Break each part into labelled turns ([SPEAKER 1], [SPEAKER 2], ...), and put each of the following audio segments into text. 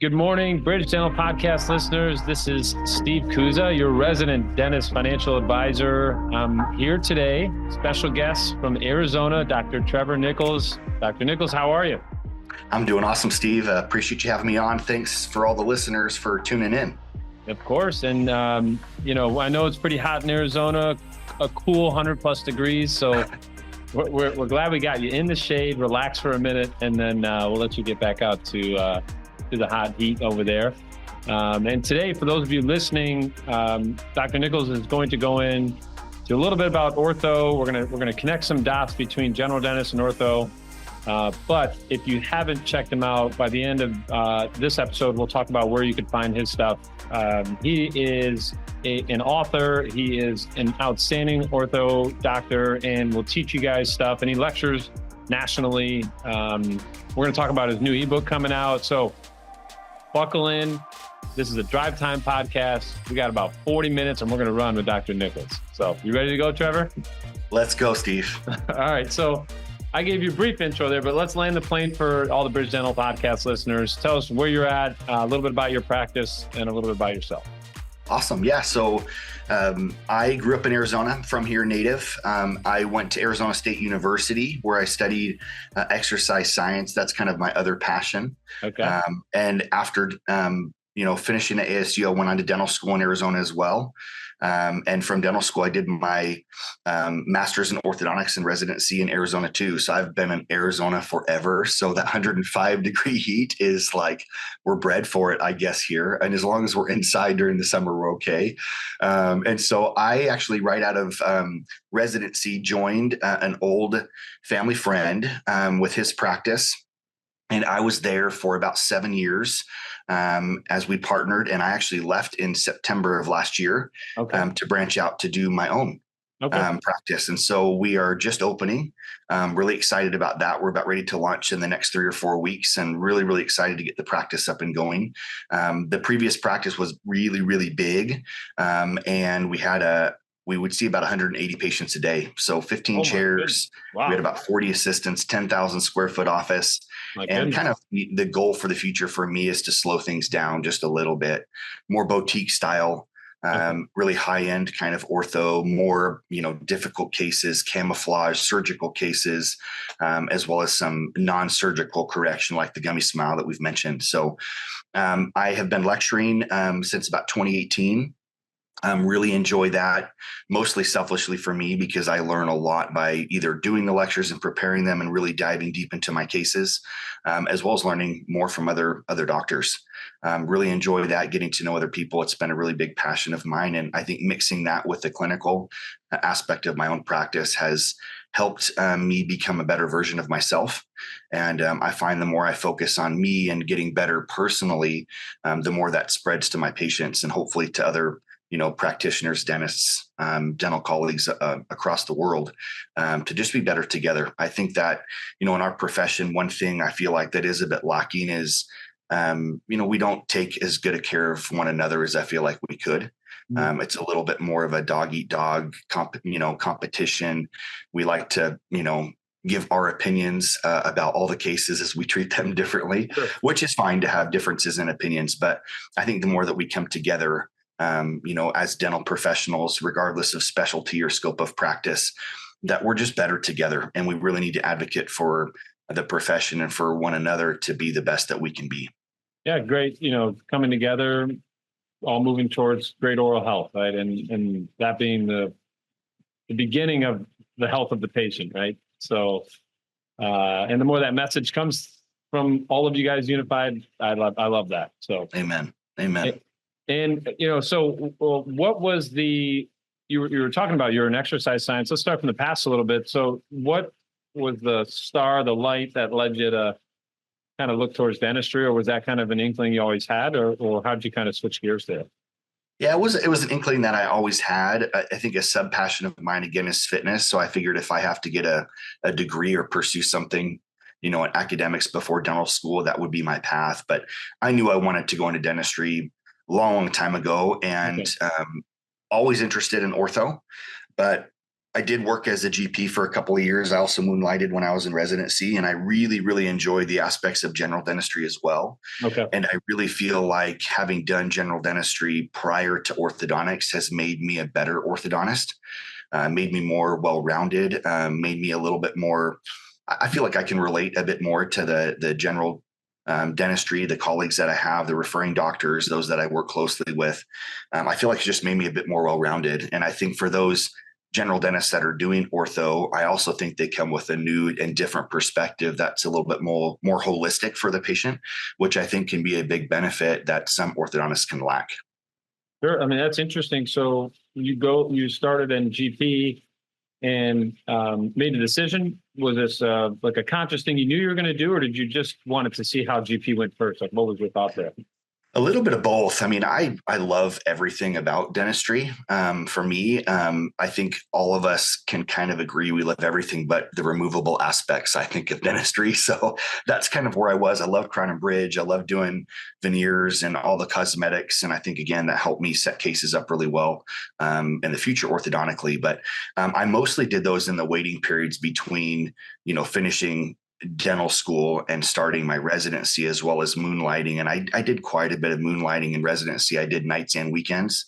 [SPEAKER 1] Good morning, Bridge Dental Podcast listeners. This is Steve Kuza, your resident dentist financial advisor. I'm here today, special guest from Arizona, Dr. Trevor Nichols. Dr. Nichols, how are you?
[SPEAKER 2] I'm doing awesome, Steve. Appreciate you having me on. Thanks for all the listeners for tuning in.
[SPEAKER 1] Of course. And, I know it's pretty hot in Arizona, a cool 100 plus degrees. So we're glad we got you in the shade, relax for a minute, and then we'll let you get back out to the hot heat over there. And today, for those of you listening, Dr. Nichols is going to go in to a little bit about ortho. We're gonna connect some dots between general dentist and ortho. But if you haven't checked him out, by the end of this episode, we'll talk about where you can find his stuff. He is an author. He is an outstanding ortho doctor and will teach you guys stuff. And he lectures nationally. We're going to talk about his new ebook coming out. So buckle in. This is a drive time podcast. We got about 40 minutes and we're going to run with Dr. Nichols. So you ready to go, Trevor?
[SPEAKER 2] Let's go, Steve.
[SPEAKER 1] All right. So I gave you a brief intro there, but let's land the plane for all the Bridge Dental Podcast listeners. Tell us where you're at, a little bit about your practice, and a little bit about yourself.
[SPEAKER 2] Awesome. Yeah. So I grew up in Arizona. I'm from here, native. I went to Arizona State University where I studied exercise science. That's kind of my other passion.
[SPEAKER 1] Okay.
[SPEAKER 2] And after, finishing at ASU, I went on to dental school in Arizona as well. And from dental school, I did my master's in orthodontics and residency in Arizona too. So I've been in Arizona forever. So that 105-degree heat is like, we're bred for it, I guess, here. And as long as we're inside during the summer, we're okay. And so I actually, right out of residency, joined an old family friend with his practice. And I was there for about 7 years as we partnered. And I actually left in September of last year to branch out to do my own practice. And so we are just opening. Really excited about that. We're about ready to launch in the next 3 or 4 weeks and really, really excited to get the practice up and going. The previous practice was really, really big. And we would see about 180 patients a day. So 15 chairs. Wow. We had about 40 assistants, 10,000 square foot office. And kind of the goal for the future for me is to slow things down just a little bit, more boutique style, really high end kind of ortho, more, difficult cases, camouflage, surgical cases, as well as some non-surgical correction like the gummy smile that we've mentioned. So I have been lecturing since about 2018. Really enjoy that, mostly selfishly for me, because I learn a lot by either doing the lectures and preparing them and really diving deep into my cases, as well as learning more from other doctors. Really enjoy that, getting to know other people. It's been a really big passion of mine. And I think mixing that with the clinical aspect of my own practice has helped me become a better version of myself. And I find the more I focus on me and getting better personally, the more that spreads to my patients and hopefully to other practitioners, dentists, dental colleagues across the world, to just be better together. I think that, in our profession, one thing I feel like that is a bit lacking is, we don't take as good a care of one another as I feel like we could. It's a little bit more of a dog eat dog competition. We like to, give our opinions about all the cases as we treat them differently, sure, which is fine to have differences in opinions. But I think the more that we come together, as dental professionals, regardless of specialty or scope of practice, that we're just better together. And we really need to advocate for the profession and for one another to be the best that we can be.
[SPEAKER 1] Yeah, great. Coming together, all moving towards great oral health, right? And that being the beginning of the health of the patient, right? So, and the more that message comes from all of you guys unified, I love that. So,
[SPEAKER 2] amen.
[SPEAKER 1] And so what was you were talking about, you're in exercise science. Let's start from the past a little bit. So what was the light that led you to kind of look towards dentistry, or was that kind of an inkling you always had, or how did you kind of switch gears there?
[SPEAKER 2] Yeah, it was an inkling that I always had. I think a sub passion of mine, again, is fitness. So I figured if I have to get a degree or pursue something, in academics before dental school, that would be my path. But I knew I wanted to go into dentistry long time ago, and always interested in ortho. But I did work as a GP for a couple of years. I also moonlighted when I was in residency, and I really, really enjoyed the aspects of general dentistry as well.
[SPEAKER 1] Okay.
[SPEAKER 2] And I really feel like having done general dentistry prior to orthodontics has made me a better orthodontist, made me more well-rounded, made me a little bit more, I feel like I can relate a bit more to the general dentistry, the colleagues that I have, the referring doctors, those that I work closely with. I feel like it just made me a bit more well-rounded. And I think for those general dentists that are doing ortho, I also think they come with a new and different perspective that's a little bit more holistic for the patient, which I think can be a big benefit that some orthodontists can lack.
[SPEAKER 1] Sure. I mean, that's interesting. So you started in GP and made a decision. Was this like a conscious thing you knew you were going to do, or did you just wanted to see how GP went first? Like, what was your thought there?
[SPEAKER 2] A little bit of both. I mean, I love everything about dentistry. For me, I think all of us can kind of agree we love everything but the removable aspects, I think, of dentistry. So that's kind of where I was. I love crown and bridge. I love doing veneers and all the cosmetics. And I think, again, that helped me set cases up really well in the future orthodontically. But I mostly did those in the waiting periods between, finishing dental school and starting my residency, as well as moonlighting. And I did quite a bit of moonlighting in residency. I did nights and weekends.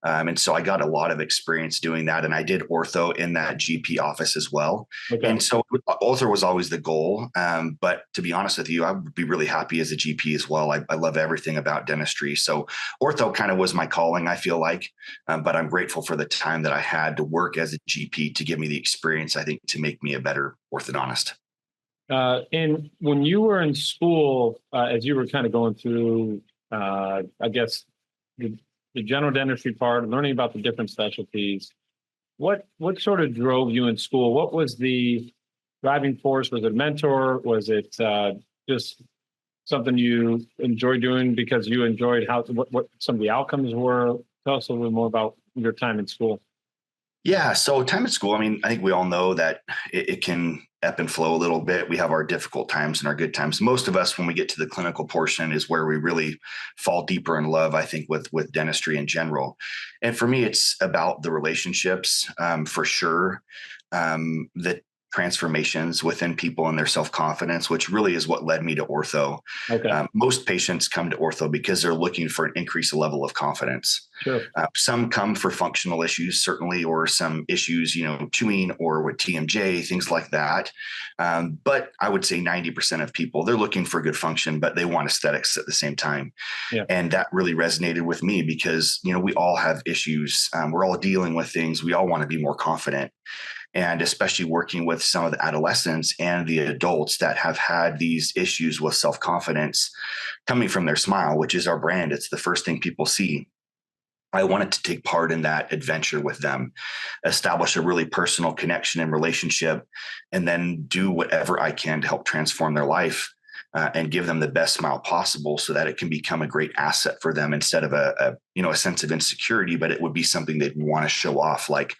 [SPEAKER 2] And so I got a lot of experience doing that. And I did ortho in that GP office as well.
[SPEAKER 1] Okay.
[SPEAKER 2] And so ortho was always the goal. But to be honest with you, I would be really happy as a GP as well. I love everything about dentistry. So ortho kind of was my calling, I feel like. But I'm grateful for the time that I had to work as a GP to give me the experience, I think, to make me a better orthodontist.
[SPEAKER 1] And when you were in school, as you were kind of going through, I guess, the general dentistry part, learning about the different specialties, what sort of drove you in school? What was the driving force? Was it a mentor? Was it just something you enjoyed doing because you enjoyed what some of the outcomes were? Tell us a little bit more about your time in school.
[SPEAKER 2] Yeah. So time at school, I mean, I think we all know that it can ebb and flow a little bit. We have our difficult times and our good times. Most of us, when we get to the clinical portion, is where we really fall deeper in love, I think, with dentistry in general. And for me, it's about the relationships, for sure. The transformations within people and their self-confidence, which really is what led me to ortho.
[SPEAKER 1] Okay.
[SPEAKER 2] Most patients come to ortho because they're looking for an increased level of confidence.
[SPEAKER 1] Sure.
[SPEAKER 2] Some come for functional issues, certainly, or some issues, chewing or with TMJ, things like that. But I would say 90% of people, they're looking for good function, but they want aesthetics at the same time.
[SPEAKER 1] Yeah.
[SPEAKER 2] And that really resonated with me because, we all have issues. We're all dealing with things. We all want to be more confident. And especially working with some of the adolescents and the adults that have had these issues with self-confidence coming from their smile, which is our brand. It's the first thing people see. I wanted to take part in that adventure with them, establish a really personal connection and relationship, and then do whatever I can to help transform their life and give them the best smile possible so that it can become a great asset for them instead of a sense of insecurity, but it would be something they'd want to show off, like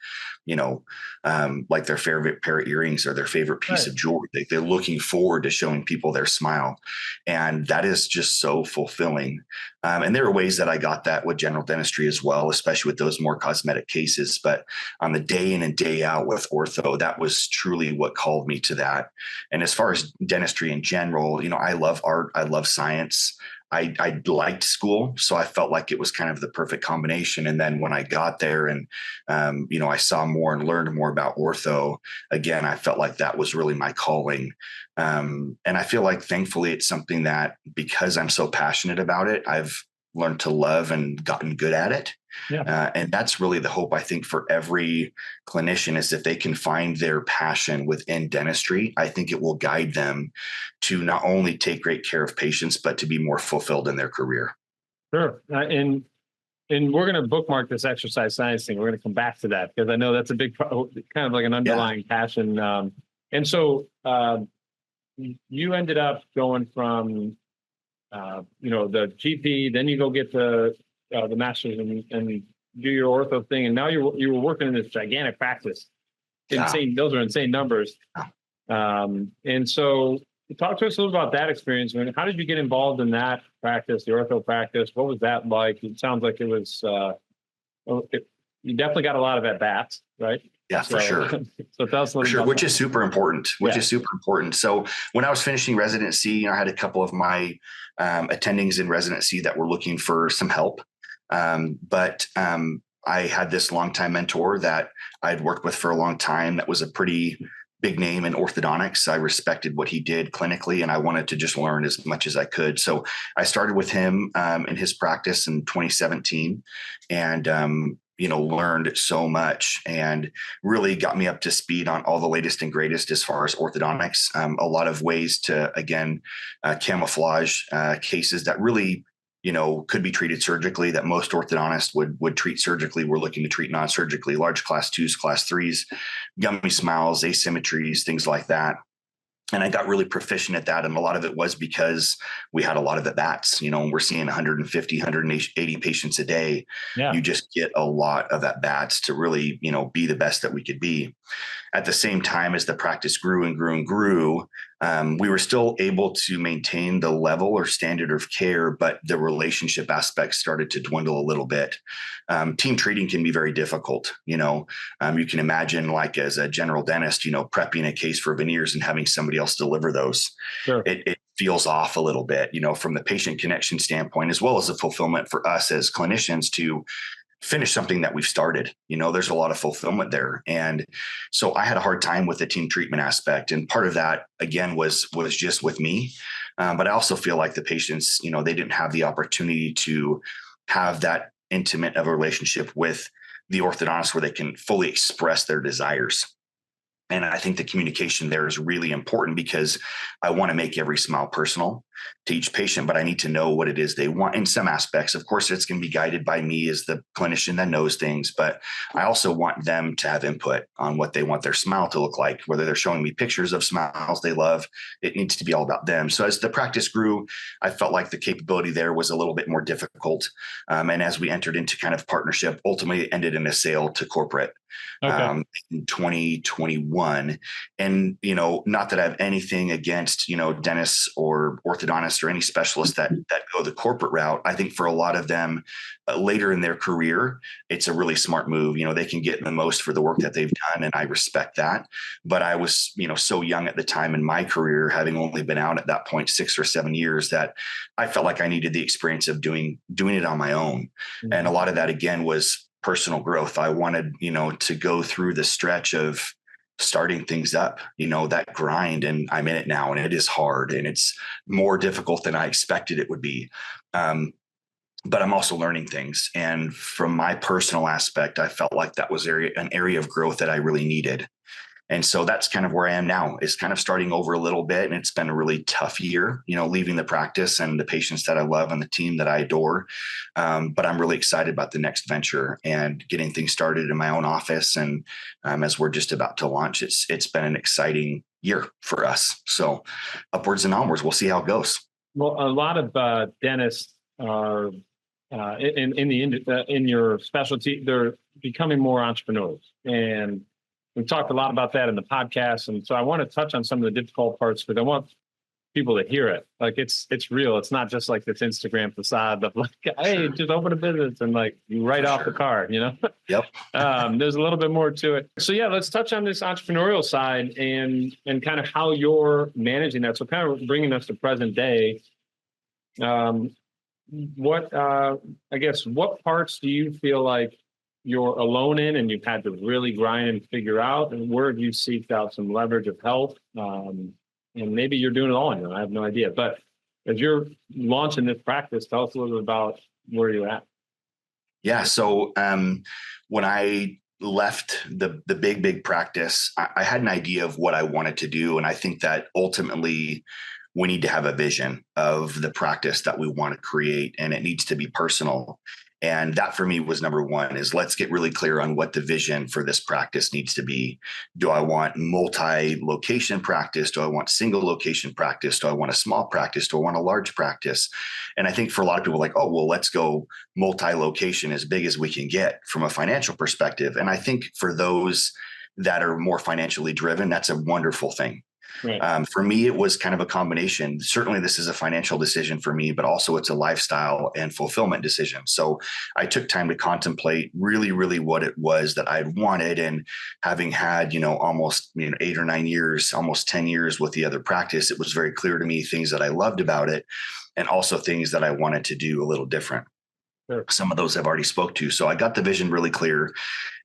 [SPEAKER 2] their favorite pair of earrings or their favorite piece of jewelry. They're looking forward to showing people their smile. And that is just so fulfilling. And there are ways that I got that with general dentistry as well, especially with those more cosmetic cases. But on the day in and day out with ortho, that was truly what called me to that. And as far as dentistry in general, I love art. I love science. I liked school, so I felt like it was kind of the perfect combination. And then when I got there and, I saw more and learned more about ortho, again, I felt like that was really my calling. And I feel like thankfully it's something that, because I'm so passionate about it, I've learned to love and gotten good at it.
[SPEAKER 1] Yeah.
[SPEAKER 2] And that's really the hope, I think, for every clinician, is if they can find their passion within dentistry, I think it will guide them to not only take great care of patients, but to be more fulfilled in their career.
[SPEAKER 1] Sure. And we're going to bookmark this exercise science thing. We're going to come back to that because I know that's a big, kind of like an underlying passion. And so you ended up going from, the GP, then you go get the master's and do your ortho thing. And now you were working in this gigantic practice. Insane. Those are insane numbers. And so talk to us a little about that experience. I mean, how did you get involved in that practice, the ortho practice? What was that like? It sounds like it was, you definitely got a lot of at bats, right?
[SPEAKER 2] Yeah, for sure.
[SPEAKER 1] So tell us a little bit about
[SPEAKER 2] Which
[SPEAKER 1] that.
[SPEAKER 2] is super important. So when I was finishing residency, I had a couple of my attendings in residency that were looking for some help. But I had this longtime mentor that I'd worked with for a long time that was a pretty big name in orthodontics. I respected what he did clinically, and I wanted to just learn as much as I could. So I started with him in his practice in 2017, and learned so much and really got me up to speed on all the latest and greatest as far as orthodontics. A lot of ways to, again, camouflage cases that really, could be treated surgically that most orthodontists would treat surgically. We're looking to treat non-surgically, large class 2s, class 3s, gummy smiles, asymmetries, things like that. And I got really proficient at that. And a lot of it was because we had a lot of at-bats, and we're seeing 150, 180 patients a day.
[SPEAKER 1] Yeah.
[SPEAKER 2] You just get a lot of at-bats to really, be the best that we could be. At the same time as the practice grew and grew and grew, we were still able to maintain the level or standard of care, but the relationship aspects started to dwindle a little bit. Team treating can be very difficult. You can imagine, like, as a general dentist, prepping a case for veneers and having somebody else deliver those.
[SPEAKER 1] Sure.
[SPEAKER 2] It feels off a little bit, from the patient connection standpoint, as well as the fulfillment for us as clinicians to finish something that we've started. There's a lot of fulfillment there. And so I had a hard time with the team treatment aspect. And part of that, again, was just with me. But I also feel like the patients, they didn't have the opportunity to have that intimate of a relationship with the orthodontist where they can fully express their desires. And I think the communication there is really important because I want to make every smile personal to each patient, but I need to know what it is they want in some aspects. Of course, it's going to be guided by me as the clinician that knows things, but I also want them to have input on what they want their smile to look like, whether they're showing me pictures of smiles they love. It needs to be all about them. So as the practice grew, I felt like the capability there was a little bit more difficult. And as we entered into kind of partnership, ultimately it ended in a sale to corporate.
[SPEAKER 1] Okay.
[SPEAKER 2] In 2021. And, not that I have anything against, dentists or orthodontists or any specialists that go the corporate route. I think for a lot of them later in their career, it's a really smart move. They can get the most for the work that they've done. And I respect that. But I was, so young at the time in my career, having only been out at that point 6 or 7 years, that I felt like I needed the experience of doing it on my own. Mm-hmm. And a lot of that, again, was personal growth. I wanted, to go through the stretch of starting things up, that grind, and I'm in it now, and it is hard and it's more difficult than I expected it would be. But I'm also learning things. And from my personal aspect, I felt like that was an area of growth that I really needed. And so that's kind of where I am now, is kind of starting over a little bit. And it's been a really tough year, leaving the practice and the patients that I love and the team that I adore. But I'm really excited about the next venture and getting things started in my own office. And as we're just about to launch, it's been an exciting year for us. So upwards and onwards, we'll see how it goes.
[SPEAKER 1] Well, a lot of dentists are in your specialty, they're becoming more entrepreneurs, and we've talked a lot about that in the podcast. And so I want to touch on some of the difficult parts, because I want people to hear it. Like, it's real. It's not just like this Instagram facade of like, hey, just open a business and like you write off the card,
[SPEAKER 2] Yep.
[SPEAKER 1] There's a little bit more to it. So yeah, let's touch on this entrepreneurial side and kind of how you're managing that. So kind of bringing us to present day. What parts do you feel like you're alone in and you've had to really grind and figure out, and where have you seeked out some leverage of help? And maybe you're doing it all on your own. I have no idea. But as you're launching this practice, tell us a little bit about where you're at.
[SPEAKER 2] Yeah. So when I left the big practice, I had an idea of what I wanted to do. And I think that ultimately we need to have a vision of the practice that we want to create, and it needs to be personal. And that for me was number one, is let's get really clear on what the vision for this practice needs to be. Do I want multi-location practice? Do I want single location practice? Do I want a small practice? Do I want a large practice? And I think for a lot of people, like, oh, well, let's go multi-location, as big as we can get from a financial perspective. And I think for those that are more financially driven, that's a wonderful thing.
[SPEAKER 1] Right.
[SPEAKER 2] For me, it was kind of a combination. Certainly, this is a financial decision for me, but also it's a lifestyle and fulfillment decision. So I took time to contemplate really, really what it was that I wanted. And having had, almost 8 or 9 years, almost 10 years with the other practice, it was very clear to me things that I loved about it and also things that I wanted to do a little different.
[SPEAKER 1] Sure.
[SPEAKER 2] Some of those I've already spoke to. So I got the vision really clear.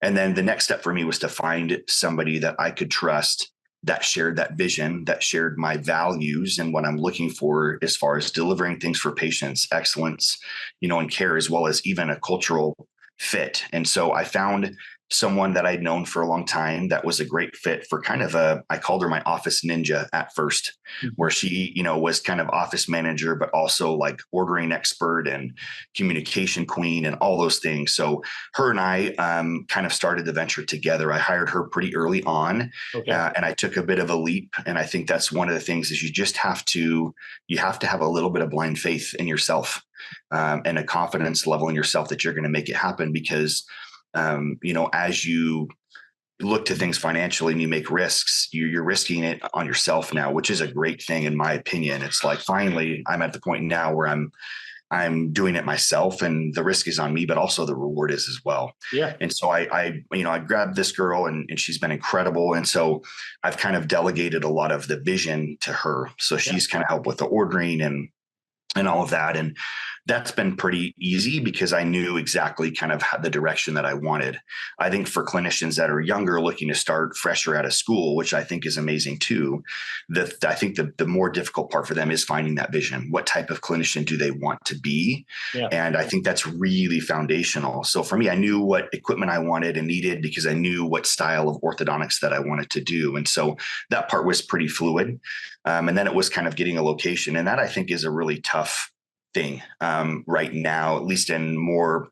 [SPEAKER 2] And then the next step for me was to find somebody that I could trust, that shared that vision, that shared my values and what I'm looking for as far as delivering things for patients, excellence, and care, as well as even a cultural fit. And so I found someone that I'd known for a long time that was a great fit for kind of I called her my office ninja at first, where she, was kind of office manager, but also like ordering expert and communication queen and all those things. So her and I kind of started the venture together. I hired her pretty early on.
[SPEAKER 1] Okay.
[SPEAKER 2] And I took a bit of a leap. And I think that's one of the things is you have to have a little bit of blind faith in yourself and a confidence level in yourself that you're going to make it happen because as you look to things financially and you make risks, you're risking it on yourself now, which is a great thing in my opinion. It's like finally I'm at the point now where I'm doing it myself and the risk is on me, but also the reward is as well.
[SPEAKER 1] Yeah.
[SPEAKER 2] And so I grabbed this girl and she's been incredible. And so I've kind of delegated a lot of the vision to her. So she's kind of helped with the ordering and all of that. And that's been pretty easy because I knew exactly kind of the direction that I wanted. I think for clinicians that are younger, looking to start fresher out of school, which I think is amazing too, I think the more difficult part for them is finding that vision. What type of clinician do they want to be?
[SPEAKER 1] Yeah.
[SPEAKER 2] And I think that's really foundational. So for me, I knew what equipment I wanted and needed because I knew what style of orthodontics that I wanted to do. And so that part was pretty fluid. And then it was kind of getting a location. And that I think is a really tough thing right now, at least in more,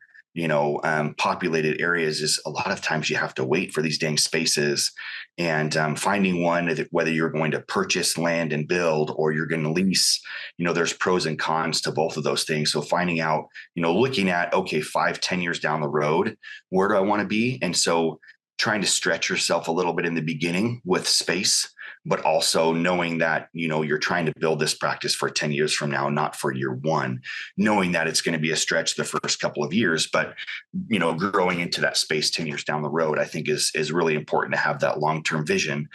[SPEAKER 2] populated areas, is a lot of times you have to wait for these dang spaces and finding one, whether you're going to purchase land and build or you're going to lease, there's pros and cons to both of those things. So finding out, looking at, okay, 5-10 years down the road, where do I want to be? And so trying to stretch yourself a little bit in the beginning with space, but also knowing that, you're trying to build this practice for 10 years from now, not for year one, knowing that it's going to be a stretch the first couple of years, but, growing into that space 10 years down the road, I think is really important to have that long-term vision,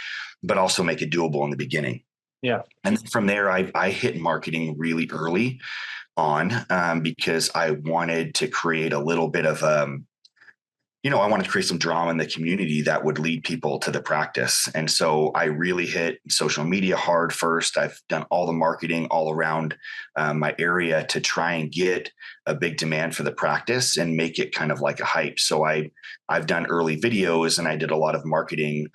[SPEAKER 2] but also make it doable in the beginning.
[SPEAKER 1] Yeah.
[SPEAKER 2] And from there, I hit marketing really early on because I wanted to create a little bit of, I wanted to create some drama in the community that would lead people to the practice. And so I really hit social media hard first. I've done all the marketing all around my area to try and get a big demand for the practice and make it kind of like a hype. So I've done early videos and I did a lot of marketing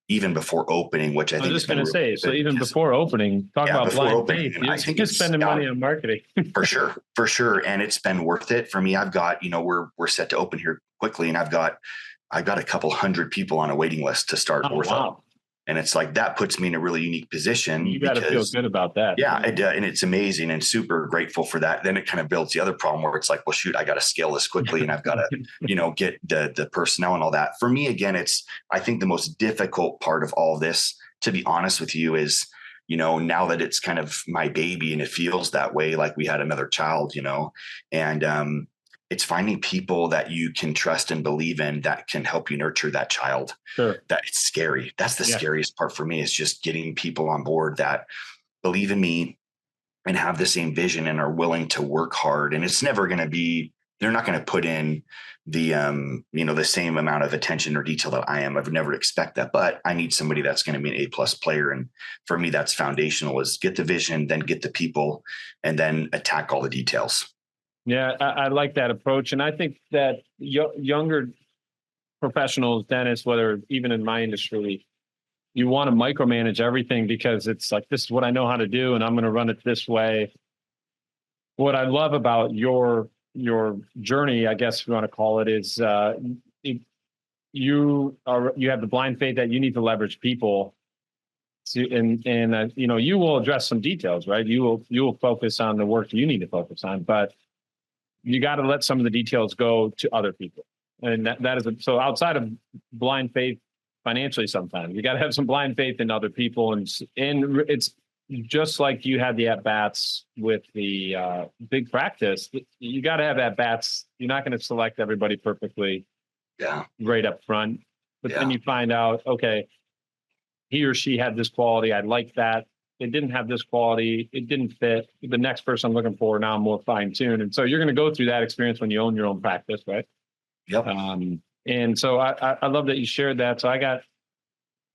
[SPEAKER 2] even before opening, which I think
[SPEAKER 1] was just going to say, so even before opening, talk about blind faith. You're spending money on marketing.
[SPEAKER 2] For sure. And it's been worth it for me. I've got, we're set to open here quickly. And I've got a couple hundred people on a waiting list to start Ortho. Wow. And it's like, that puts me in a really unique position.
[SPEAKER 1] You got to feel good about that.
[SPEAKER 2] Yeah. And it's amazing and super grateful for that. Then it kind of builds the other problem where it's like, well, shoot, I got to scale this quickly and I've got to, get the personnel and all that. For me, again, I think the most difficult part of all this, to be honest with you, is, now that it's kind of my baby and it feels that way, like we had another child, and it's finding people that you can trust and believe in that can help you nurture that child.
[SPEAKER 1] Sure.
[SPEAKER 2] That it's scary. That's the scariest part for me, is just getting people on board that believe in me and have the same vision and are willing to work hard. And it's never going to be, they're not going to put in the, the same amount of attention or detail that I am. I would never expect that, but I need somebody that's going to be an A+ player. And for me, that's foundational, is get the vision, then get the people, and then attack all the details.
[SPEAKER 1] Yeah, I like that approach. And I think that younger professionals, dentists, whether even in my industry, you want to micromanage everything because it's like, this is what I know how to do, and I'm going to run it this way. What I love about your journey, I guess you want to call it, is you have the blind faith that you need to leverage people. And you will address some details, right? You will focus on the work you need to focus on, but you got to let some of the details go to other people. And that is so outside of blind faith financially sometimes. You got to have some blind faith in other people. And it's just like you had the at-bats with the big practice. You got to have at-bats. You're not going to select everybody perfectly right up front. But then you find out, okay, he or she had this quality. I like that. It didn't have this quality. It didn't fit. The next person I'm looking for, now I'm more fine-tuned. And so you're going to go through that experience when you own your own practice, right?
[SPEAKER 2] Yep.
[SPEAKER 1] And so I love that you shared that. So I got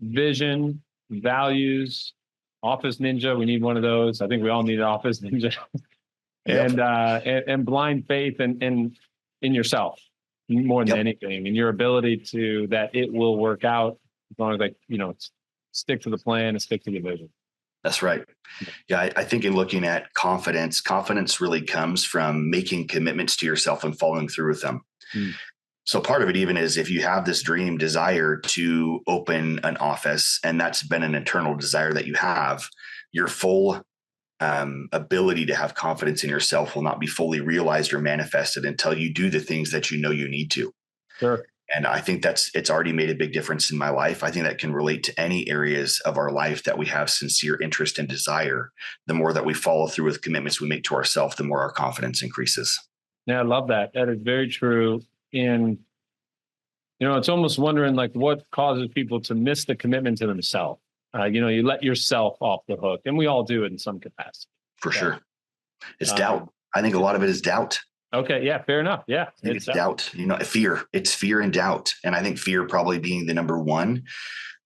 [SPEAKER 1] vision, values, office ninja. We need one of those. I think we all need an office ninja. And blind faith in yourself more than anything, and your ability to that it will work out as long as stick to the plan and stick to the vision.
[SPEAKER 2] That's right. Yeah, I think in looking at confidence really comes from making commitments to yourself and following through with them. So part of it even is if you have this dream desire to open an office, and that's been an internal desire that you have, your full ability to have confidence in yourself will not be fully realized or manifested until you do the things that you know you need to.
[SPEAKER 1] Sure.
[SPEAKER 2] And I think it's already made a big difference in my life. I think that can relate to any areas of our life that we have sincere interest and desire. The more that we follow through with commitments we make to ourselves, the more our confidence increases.
[SPEAKER 1] Yeah, I love that. That is very true. And, it's almost wondering what causes people to miss the commitment to themselves. You let yourself off the hook, and we all do it in some capacity.
[SPEAKER 2] For sure. It's doubt. I think a lot of it is doubt.
[SPEAKER 1] Okay. Yeah. Fair enough. Yeah.
[SPEAKER 2] I think it's doubt, fear. It's fear and doubt. And I think fear probably being the number one.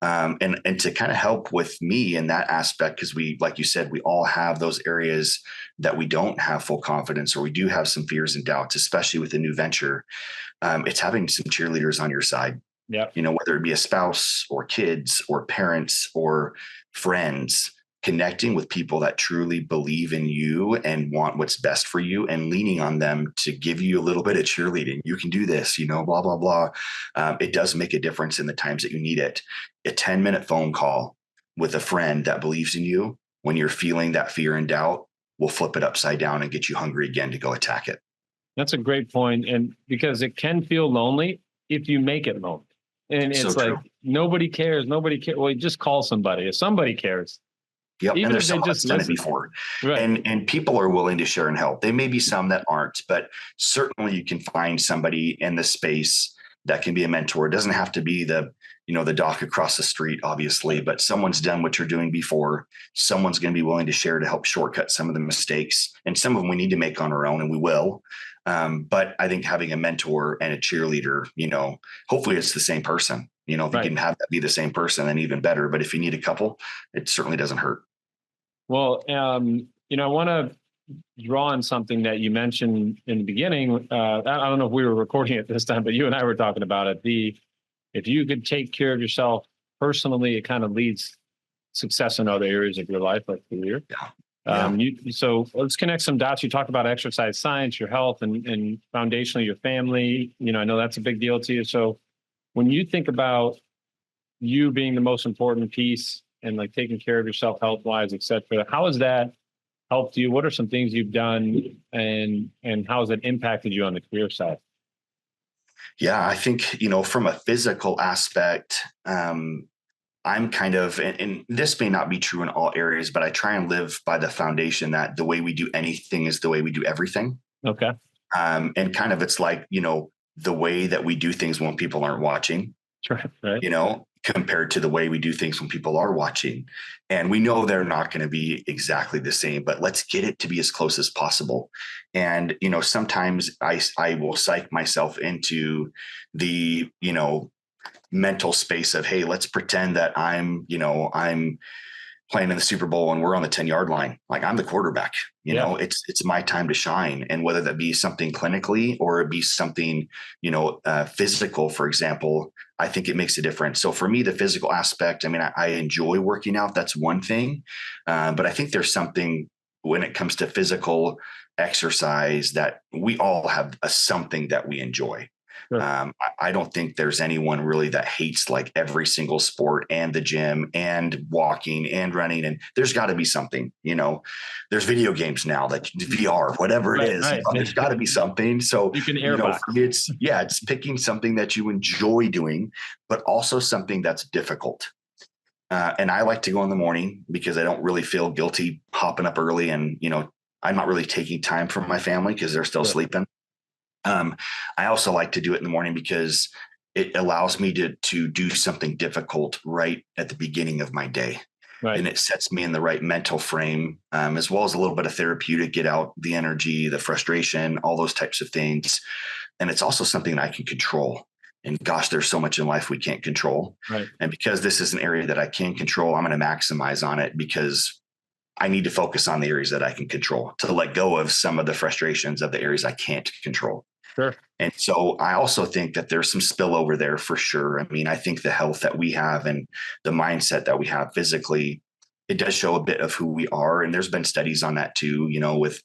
[SPEAKER 2] And to kind of help with me in that aspect, because like you said, we all have those areas that we don't have full confidence, or we do have some fears and doubts, especially with a new venture. It's having some cheerleaders on your side.
[SPEAKER 1] Yeah.
[SPEAKER 2] Whether it be a spouse or kids or parents or friends, connecting with people that truly believe in you and want what's best for you, and leaning on them to give you a little bit of cheerleading. You can do this, blah, blah, blah. It does make a difference in the times that you need it. A 10-minute phone call with a friend that believes in you when you're feeling that fear and doubt will flip it upside down and get you hungry again to go attack it.
[SPEAKER 1] That's a great point. And because it can feel lonely if you make it lonely. And it's so like, nobody cares. Well, you just call somebody. If somebody cares.
[SPEAKER 2] Yep. And there's someone that's done it before. Right. And people are willing to share and help. There may be some that aren't, but certainly you can find somebody in the space that can be a mentor. It doesn't have to be the doc across the street, obviously, but someone's done what you're doing before. Someone's going to be willing to share to help shortcut some of the mistakes. And some of them we need to make on our own, and we will. But I think having a mentor and a cheerleader, hopefully it's the same person. If you can have that be the same person, then even better. But if you need a couple, it certainly doesn't hurt. Well,
[SPEAKER 1] I want to draw on something that you mentioned in the beginning. I don't know if we were recording it this time, but you and I were talking about it. If you could take care of yourself personally, it kind of leads success in other areas of your life, like career. So let's connect some dots. You talked about exercise science, your health, and foundationally your family. I know that's a big deal to you. So when you think about you being the most important piece and taking care of yourself health-wise, et cetera, how has that helped you? What are some things you've done, and how has it impacted you on the career side?
[SPEAKER 2] Yeah, I think, from a physical aspect, I'm kind of, and this may not be true in all areas, but I try and live by the foundation that the way we do anything is the way we do everything.
[SPEAKER 1] Okay.
[SPEAKER 2] And kind of, it's like, the way that we do things when people aren't watching,
[SPEAKER 1] right.
[SPEAKER 2] Compared to the way we do things when people are watching. And we know they're not going to be exactly the same, but let's get it to be as close as possible. And, sometimes I will psych myself into the, mental space of, hey, let's pretend that I'm playing in the Super Bowl and we're on the 10-yard line. Like, I'm the quarterback, it's my time to shine. And whether that be something clinically or it be something, physical, for example, I think it makes a difference. So for me, the physical aspect, I enjoy working out. That's one thing. But I think there's something when it comes to physical exercise that we all have something that we enjoy.
[SPEAKER 1] Sure.
[SPEAKER 2] I don't think there's anyone really that hates like every single sport and the gym and walking and running. And there's got to be something, there's video games now that VR, whatever it is,
[SPEAKER 1] Right.
[SPEAKER 2] there's got to be something. So,
[SPEAKER 1] You can
[SPEAKER 2] for me, it's picking something that you enjoy doing, but also something that's difficult. And I like to go in the morning because I don't really feel guilty hopping up early and, I'm not really taking time from my family because they're still sleeping. I also like to do it in the morning because it allows me to do something difficult right at the beginning of my day.
[SPEAKER 1] Right.
[SPEAKER 2] And it sets me in the right mental frame, as well as a little bit of therapeutic, get out the energy, the frustration, all those types of things. And it's also something I can control. And gosh, there's so much in life we can't control.
[SPEAKER 1] Right.
[SPEAKER 2] And because this is an area that I can control, I'm going to maximize on it because I need to focus on the areas that I can control to let go of some of the frustrations of the areas I can't control.
[SPEAKER 1] Sure.
[SPEAKER 2] And so I also think that there's some spillover there for sure. I mean, I think the health that we have and the mindset that we have physically, it does show a bit of who we are. And there's been studies on that too, with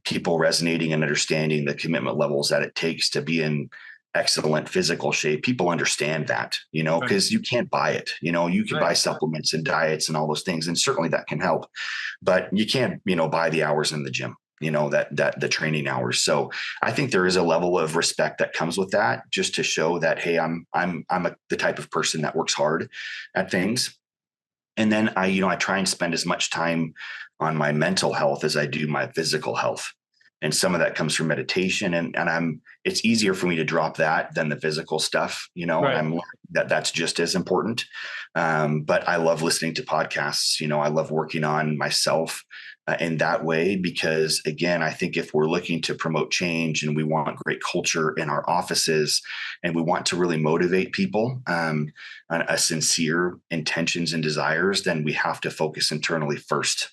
[SPEAKER 2] people resonating and understanding the commitment levels that it takes to be in excellent physical shape. People understand that, because you can't buy it. You can buy supplements and diets and all those things. And certainly that can help, but you can't, buy the hours in the gym. That the training hours. So I think there is a level of respect that comes with that, just to show that, hey, I'm the type of person that works hard at things. And then I try and spend as much time on my mental health as I do my physical health. And some of that comes from meditation, and it's easier for me to drop that than the physical stuff, and I'm learning that's just as important. But I love listening to podcasts. I love working on myself in that way, because again, I think if we're looking to promote change and we want great culture in our offices and we want to really motivate people on a sincere intentions and desires, then we have to focus internally first.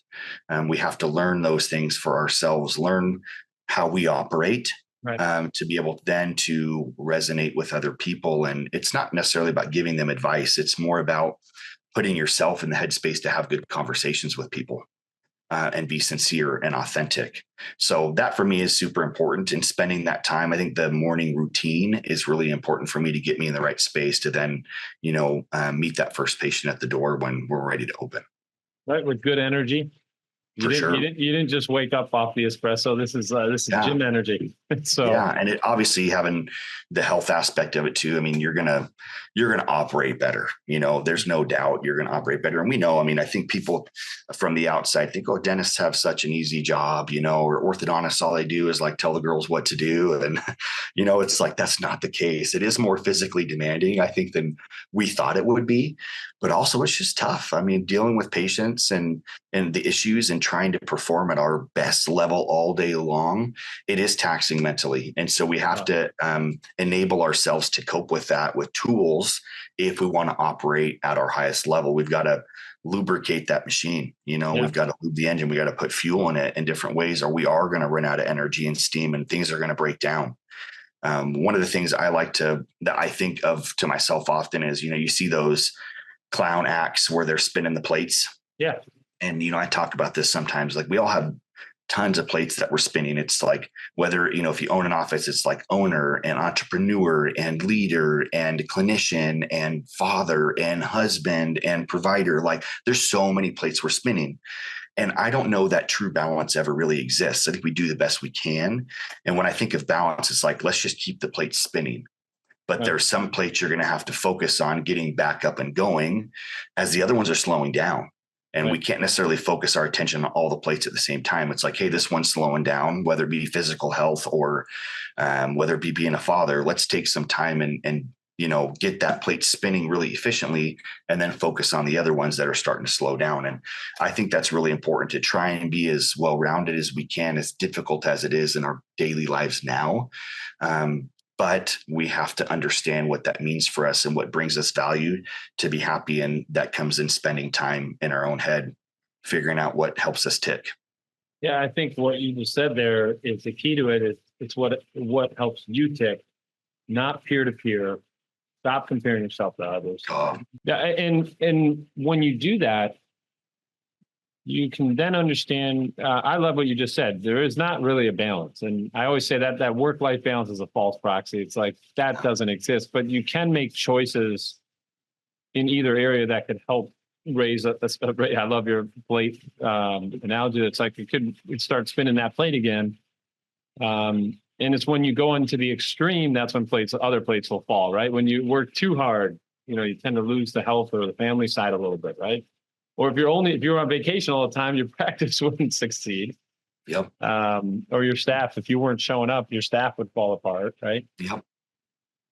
[SPEAKER 2] We have to learn those things for ourselves, learn how we operate, to be able then to resonate with other people. And it's not necessarily about giving them advice. It's more about putting yourself in the headspace to have good conversations with people. And be sincere and authentic. So that for me is super important in spending that time. I think the morning routine is really important for me to get me in the right space to then, meet that first patient at the door when we're ready to open.
[SPEAKER 1] Right. With good energy. You didn't just wake up off the espresso. This is gym energy. So
[SPEAKER 2] and it obviously having the health aspect of it too. I mean, you're gonna operate better. There's no doubt you're gonna operate better. And we know. I mean, I think people from the outside think, oh, dentists have such an easy job, or orthodontists, all they do is like tell the girls what to do, and it's like that's not the case. It is more physically demanding, I think, than we thought it would be. But also, it's just tough. I mean, dealing with patients and the issues and trying to perform at our best level all day long, it is taxing mentally. And so we have to enable ourselves to cope with that with tools. If we want to operate at our highest level, we've got to lubricate that machine. We've got to lube the engine. We got to put fuel in it in different ways, or we are going to run out of energy and steam and things are going to break down. One of the things that I think of to myself often is, you see those clown acts where they're spinning the plates.
[SPEAKER 1] Yeah.
[SPEAKER 2] And, I talk about this sometimes, like we all have tons of plates that we're spinning. It's like whether, if you own an office, it's like owner and entrepreneur and leader and clinician and father and husband and provider. Like there's so many plates we're spinning. And I don't know that true balance ever really exists. I think we do the best we can. And when I think of balance, it's like, let's just keep the plates spinning. But there's some plates you're going to have to focus on getting back up and going as the other ones are slowing down. And we can't necessarily focus our attention on all the plates at the same time. It's like, hey, this one's slowing down, whether it be physical health or whether it be being a father. Let's take some time and get that plate spinning really efficiently and then focus on the other ones that are starting to slow down. And I think that's really important to try and be as well-rounded as we can, as difficult as it is in our daily lives now. But we have to understand what that means for us and what brings us value to be happy. And that comes in spending time in our own head, figuring out what helps us tick.
[SPEAKER 1] Yeah, I think what you just said there is the key to it. It's what helps you tick, not peer-to-peer. Stop comparing yourself to others. Yeah, and when you do that, you can then understand. I love what you just said. There is not really a balance. And I always say that work-life balance is a false proxy. It's like that doesn't exist, but you can make choices in either area that could help raise I love your plate analogy. It's like it start spinning that plate again. And it's when you go into the extreme, that's when other plates will fall, right? When you work too hard, you tend to lose the health or the family side a little bit, right? Or if you're on vacation all the time, your practice wouldn't succeed.
[SPEAKER 2] Yep.
[SPEAKER 1] Or your staff, if you weren't showing up, your staff would fall apart, right?
[SPEAKER 2] Yep.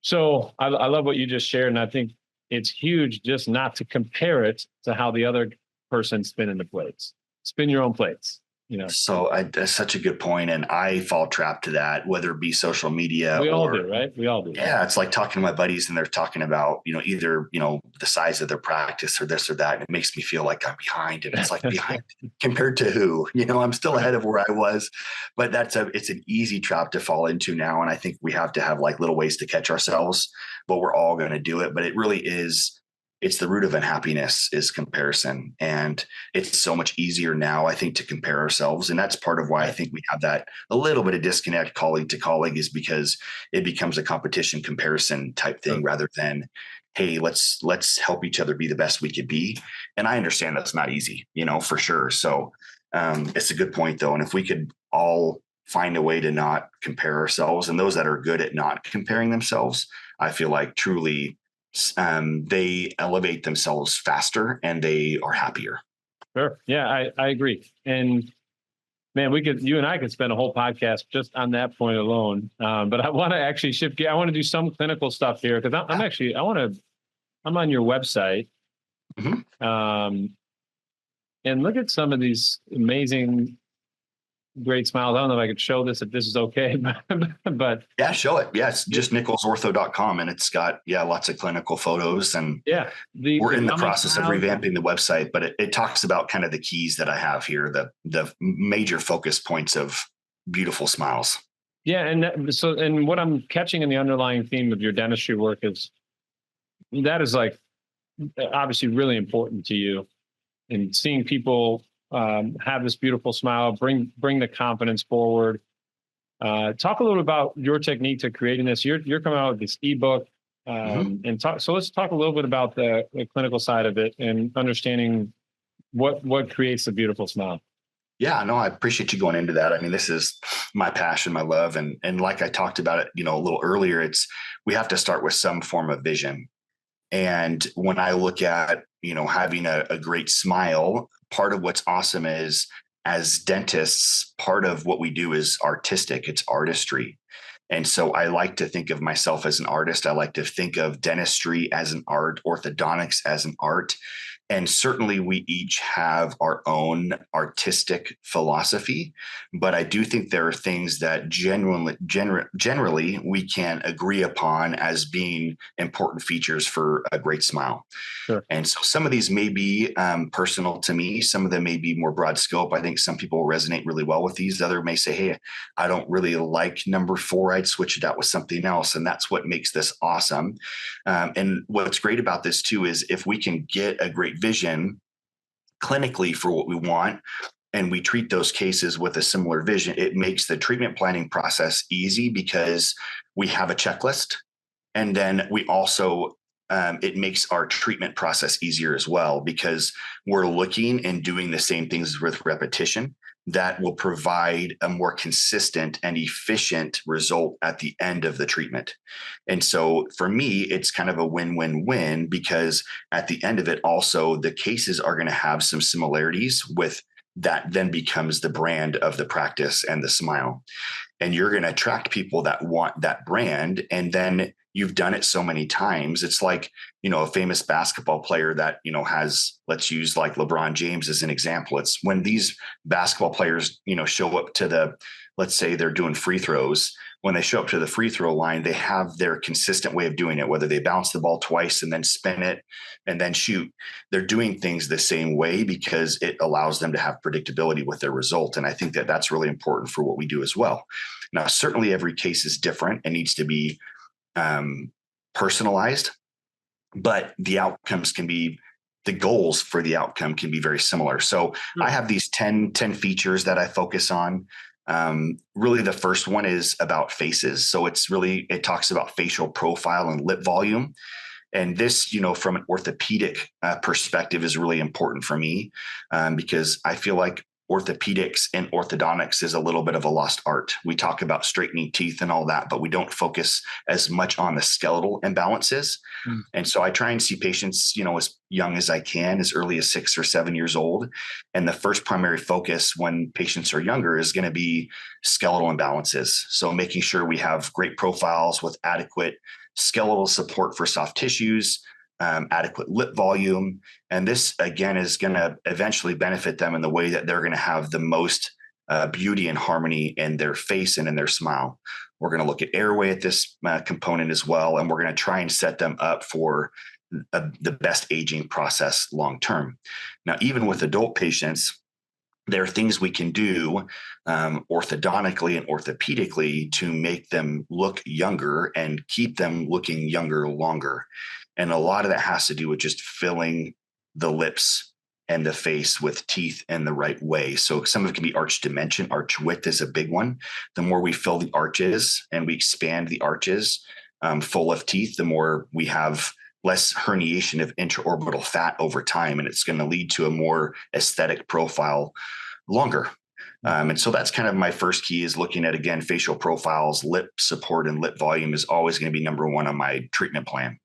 [SPEAKER 1] So I love what you just shared. And I think it's huge just not to compare it to how the other person's spinning the plates. Spin your own plates.
[SPEAKER 2] So that's such a good point. And I fall trapped to that, whether it be social media.
[SPEAKER 1] We all do, right? We all do.
[SPEAKER 2] Yeah. It's like talking to my buddies and they're talking about, either, the size of their practice or this or that. And it makes me feel like I'm behind, and it's like behind compared to who, I'm still ahead of where I was, but it's an easy trap to fall into now. And I think we have to have like little ways to catch ourselves, but we're all going to do it. But it really is, it's the root of unhappiness is comparison. And it's so much easier now, I think, to compare ourselves. And that's part of why I think we have that a little bit of disconnect colleague to colleague, is because it becomes a competition comparison type thing rather than, hey, let's help each other be the best we could be. And I understand that's not easy, for sure. So it's a good point though. And if we could all find a way to not compare ourselves, and those that are good at not comparing themselves, I feel like truly they elevate themselves faster and they are happier.
[SPEAKER 1] Sure. Yeah, I agree. And man, you and I could spend a whole podcast just on that point alone. But I want to actually shift gear. I want to do some clinical stuff here because I'm on your website.
[SPEAKER 2] Mm-hmm.
[SPEAKER 1] And look at some of these amazing, great smiles. I don't know if I could show this, if this is okay, but
[SPEAKER 2] yeah, show it. Yeah, it's just nicholsortho.com, and it's got lots of clinical photos. And we're in the process of revamping the website, but it talks about kind of the keys that I have here, the major focus points of beautiful smiles.
[SPEAKER 1] Yeah, and what I'm catching in the underlying theme of your dentistry work is that is like obviously really important to you, and seeing people have this beautiful smile, bring the confidence forward. Talk a little about your technique to creating this. You're coming out with this ebook, so let's talk a little bit about the clinical side of it and understanding what creates a beautiful smile.
[SPEAKER 2] Yeah, no, I appreciate you going into that. I mean, this is my passion, my love, and like I talked about it, a little earlier, we have to start with some form of vision. And when I look at, having a great smile, part of what's awesome is, as dentists, part of what we do is artistic. It's artistry. And so I like to think of myself as an artist. I like to think of dentistry as an art, orthodontics as an art. And certainly we each have our own artistic philosophy, but I do think there are things that generally we can agree upon as being important features for a great smile.
[SPEAKER 1] Sure.
[SPEAKER 2] And so some of these may be personal to me. Some of them may be more broad scope. I think some people resonate really well with these. Others may say, hey, I don't really like number 4. I'd switch it out with something else. And that's what makes this awesome. And what's great about this too is if we can get a great vision clinically for what we want, and we treat those cases with a similar vision, it makes the treatment planning process easy because we have a checklist. And then we also, it makes our treatment process easier as well, because we're looking and doing the same things with repetition that will provide a more consistent and efficient result at the end of the treatment. And so for me, it's kind of a win-win-win, because at the end of it, also the cases are going to have some similarities with that, then becomes the brand of the practice and the smile. And you're going to attract people that want that brand. And then you've done it so many times. It's like, a famous basketball player that, has, let's use like LeBron James as an example. It's when these basketball players, show up to let's say they're doing free throws. When they show up to the free throw line, they have their consistent way of doing it, whether they bounce the ball twice and then spin it and then shoot. They're doing things the same way because it allows them to have predictability with their result. And I think that that's really important for what we do as well. Now, certainly every case is different and needs to be personalized, but the outcomes can be the goals for the outcome can be very similar. So I have these 10 features that I focus on. Really the first one is about faces. So it talks about facial profile and lip volume. And this, from an orthopedic perspective is really important for me because I feel like orthopedics and orthodontics is a little bit of a lost art. We talk about straightening teeth and all that, but we don't focus as much on the skeletal imbalances. And so I try and see patients, as young as I can, as early as 6 or 7 years old. And the first primary focus when patients are younger is going to be skeletal imbalances. So making sure we have great profiles with adequate skeletal support for soft tissues, adequate lip volume. And this, again, is going to eventually benefit them in the way that they're going to have the most beauty and harmony in their face and in their smile. We're going to look at airway at this component as well. And we're going to try and set them up for the best aging process long term. Now, even with adult patients, there are things we can do orthodontically and orthopedically to make them look younger and keep them looking younger longer. And a lot of that has to do with just filling the lips and the face with teeth in the right way. So some of it can be arch dimension. Arch width is a big one. The more we fill the arches and we expand the arches full of teeth, the more we have less herniation of intraorbital fat over time. And it's going to lead to a more aesthetic profile longer. And so that's kind of my first key, is looking at, again, facial profiles. Lip support and lip volume is always going to be number one on my treatment plan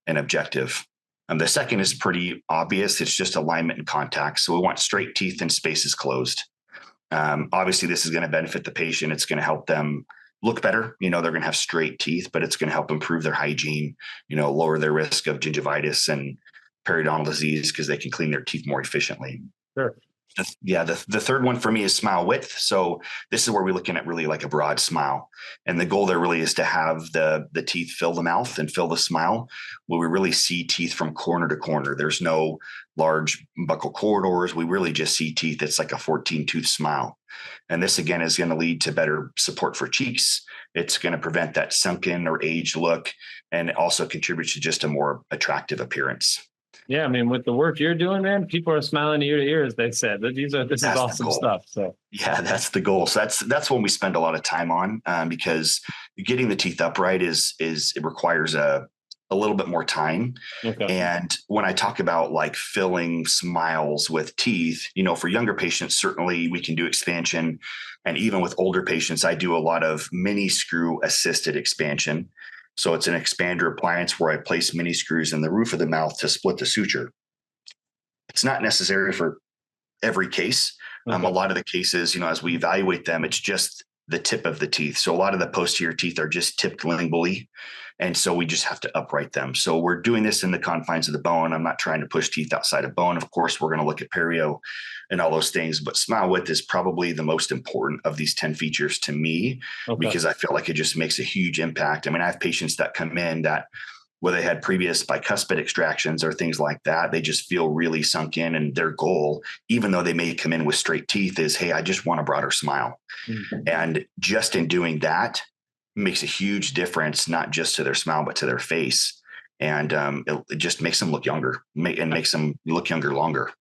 [SPEAKER 2] and objective. The second is pretty obvious. It's just alignment and contact. So we want straight teeth and spaces closed. Obviously, this is going to benefit the patient. It's going to help them look better. They're going to have straight teeth, but it's going to help improve their hygiene, lower their risk of gingivitis and periodontal disease because they can clean their teeth more efficiently.
[SPEAKER 1] Sure.
[SPEAKER 2] Yeah. The third one for me is smile width. So this is where we're looking at really like a broad smile. And the goal there really is to have the teeth fill the mouth and fill the smile, where we really see teeth from corner to corner. There's no large buccal corridors. We really just see teeth. It's like a 14-tooth smile. And this, again, is going to lead to better support for cheeks. It's going to prevent that sunken or aged look, and it also contributes to just a more attractive appearance.
[SPEAKER 1] Yeah, I mean, with the work you're doing, man, people are smiling ear to ear, as they said. This is awesome stuff. So
[SPEAKER 2] yeah, that's the goal. So that's what we spend a lot of time on, because getting the teeth upright it requires a little bit more time. Okay. And when I talk about like filling smiles with teeth, for younger patients, certainly we can do expansion. And even with older patients, I do a lot of mini screw assisted expansion. So it's an expander appliance where I place mini screws in the roof of the mouth to split the suture. It's not necessary for every case. Okay. A lot of the cases, as we evaluate them, it's just the tip of the teeth. So a lot of the posterior teeth are just tipped lingually. And so we just have to upright them. So we're doing this in the confines of the bone. I'm not trying to push teeth outside of bone. Of course, we're going to look at perio and all those things, but smile width is probably the most important of these 10 features to me, because I feel like it just makes a huge impact. I mean, I have patients that come in that, where they had previous bicuspid extractions or things like that, they just feel really sunk in, and their goal, even though they may come in with straight teeth, is, hey, I just want a broader smile. Mm-hmm. And just in doing that makes a huge difference, not just to their smile, but to their face. And it just makes them look younger and makes them look younger longer.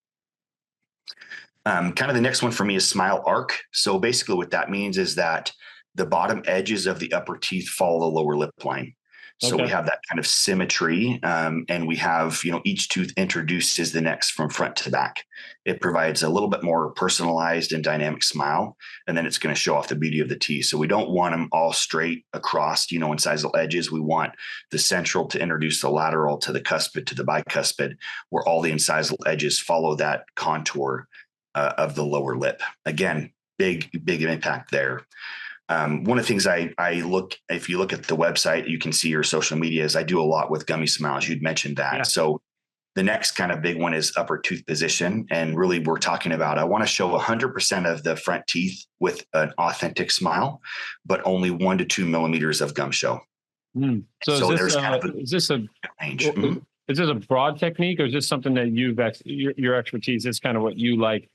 [SPEAKER 2] Kind of the next one for me is smile arc. So basically what that means is that the bottom edges of the upper teeth follow the lower lip line. So we have that kind of symmetry, and we have, each tooth introduces the next from front to back. It provides a little bit more personalized and dynamic smile, and then it's going to show off the beauty of the teeth. So we don't want them all straight across, incisal edges. We want the central to introduce the lateral to the cuspid to the bicuspid, where all the incisal edges follow that contour of the lower lip. Again, big impact there. One of the things if you look at the website, you can see your social media, is I do a lot with gummy smiles. You'd mentioned that. Yeah. So the next kind of big one is upper tooth position. And really we're talking about, I want to show 100% of the front teeth with an authentic smile, but only 1 to 2 millimeters of gum show.
[SPEAKER 1] So is this a
[SPEAKER 2] range? Mm-hmm.
[SPEAKER 1] Is this a broad technique, or is this something that your expertise is kind of what you like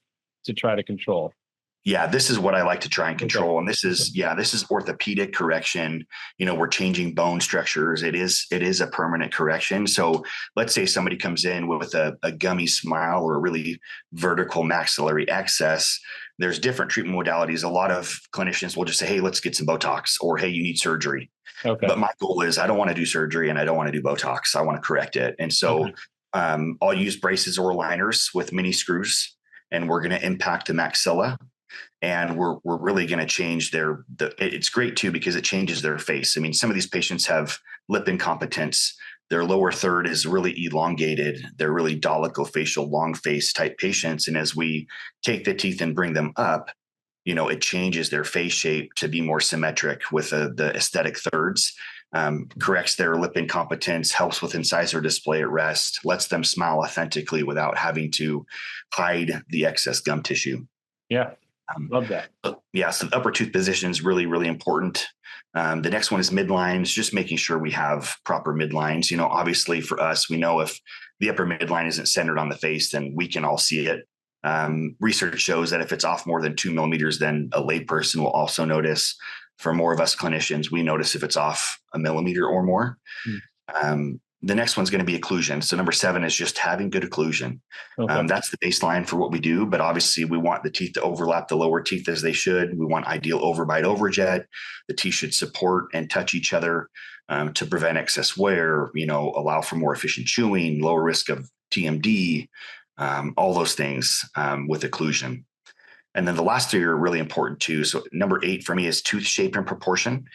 [SPEAKER 1] to try to control?
[SPEAKER 2] Yeah, this is what I like to try and control.
[SPEAKER 1] Okay.
[SPEAKER 2] And this is orthopedic correction. We're changing bone structures. It is a permanent correction. So let's say somebody comes in with a gummy smile or a really vertical maxillary excess. There's different treatment modalities. A lot of clinicians will just say, hey, let's get some Botox, or hey, you need surgery.
[SPEAKER 1] Okay.
[SPEAKER 2] But my goal is I don't want to do surgery and I don't want to do Botox. I want to correct it. And so
[SPEAKER 1] Okay.
[SPEAKER 2] I'll use braces or aligners with mini screws, and we're going to impact the maxilla, and we're really going to change it's great too because it changes their face. I mean, some of these patients have lip incompetence. Their lower third is really elongated. They're really dolichofacial, long face type patients. And as we take the teeth and bring them up, it changes their face shape to be more symmetric with the aesthetic thirds, corrects their lip incompetence, helps with incisor display at rest, lets them smile authentically without having to hide the excess gum tissue.
[SPEAKER 1] Yeah. Love that.
[SPEAKER 2] Yeah, so the upper tooth position is really, really important. The next one is midlines, just making sure we have proper midlines. Obviously for us, we know if the upper midline isn't centered on the face, then we can all see it. Research shows that if it's off more than 2 millimeters, then a layperson will also notice. For more of us clinicians, we notice if it's off a millimeter or more. The next one's going to be occlusion. So number 7 is just having good occlusion.
[SPEAKER 1] Okay.
[SPEAKER 2] That's the baseline for what we do, but obviously we want the teeth to overlap the lower teeth as they should. We want ideal overbite overjet. The teeth should support and touch each other to prevent excess wear, allow for more efficient chewing, lower risk of TMD, all those things with occlusion. And then the last 3 are really important too. So number 8 for me is tooth shape and proportion.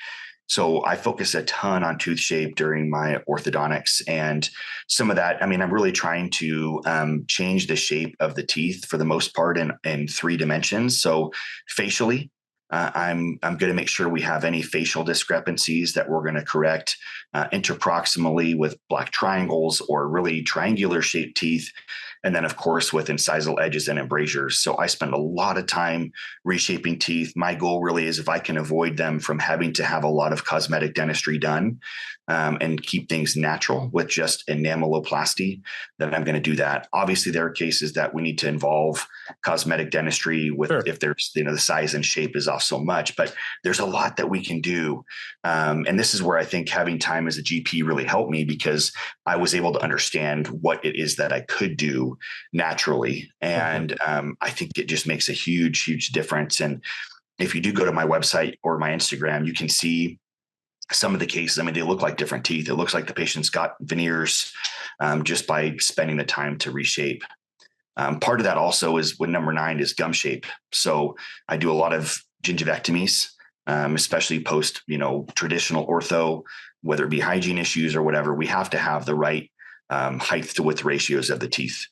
[SPEAKER 2] So I focus a ton on tooth shape during my orthodontics, and some of that, I'm really trying to change the shape of the teeth for the most part in 3 dimensions. So facially, I'm going to make sure we have any facial discrepancies that we're going to correct interproximally with black triangles or really triangular shaped teeth. And then, of course, with incisal edges and embrasures. So I spend a lot of time reshaping teeth. My goal really is if I can avoid them from having to have a lot of cosmetic dentistry done and keep things natural with just enameloplasty, then I'm going to do that. Obviously, there are cases that we need to involve cosmetic dentistry with if there's, the size and shape is off so much, but there's a lot that we can do. And this is where I think having time as a GP really helped me, because I was able to understand what it is that I could do naturally. And I think it just makes a huge, huge difference. And if you do go to my website or my Instagram, you can see some of the cases. They look like different teeth. It looks like the patient's got veneers just by spending the time to reshape. Part of that also is when number 9 is gum shape. So I do a lot of gingivectomies, especially post, traditional ortho, whether it be hygiene issues or whatever. We have to have the right height to width ratios of the teeth.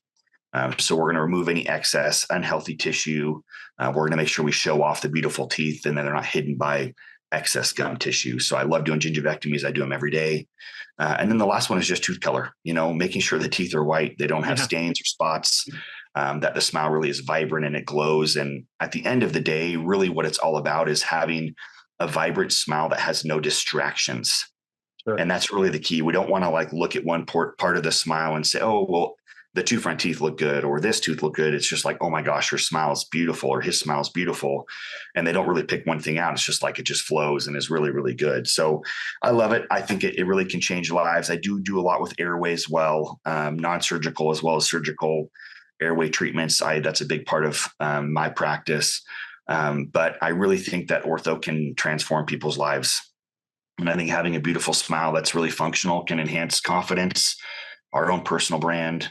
[SPEAKER 2] So we're going to remove any excess unhealthy tissue. We're going to make sure we show off the beautiful teeth and then they're not hidden by excess gum tissue. So I love doing gingivectomies. I do them every day. And then the last one is just tooth color, making sure the teeth are white. They don't have stains or spots, that the smile really is vibrant and it glows. And at the end of the day, really what it's all about is having a vibrant smile that has no distractions. Sure. And that's really the key. We don't want to look at one part of the smile and say, oh, well, the 2 front teeth look good, or this tooth look good. It's just like, oh my gosh, her smile is beautiful, or his smile is beautiful. And they don't really pick one thing out. It's just like, it just flows and is really, really good. So I love it. I think it really can change lives. I do a lot with airway as well, non-surgical as well as surgical airway treatments. That's a big part of my practice. But I really think that ortho can transform people's lives. And I think having a beautiful smile that's really functional can enhance confidence, our own personal brand,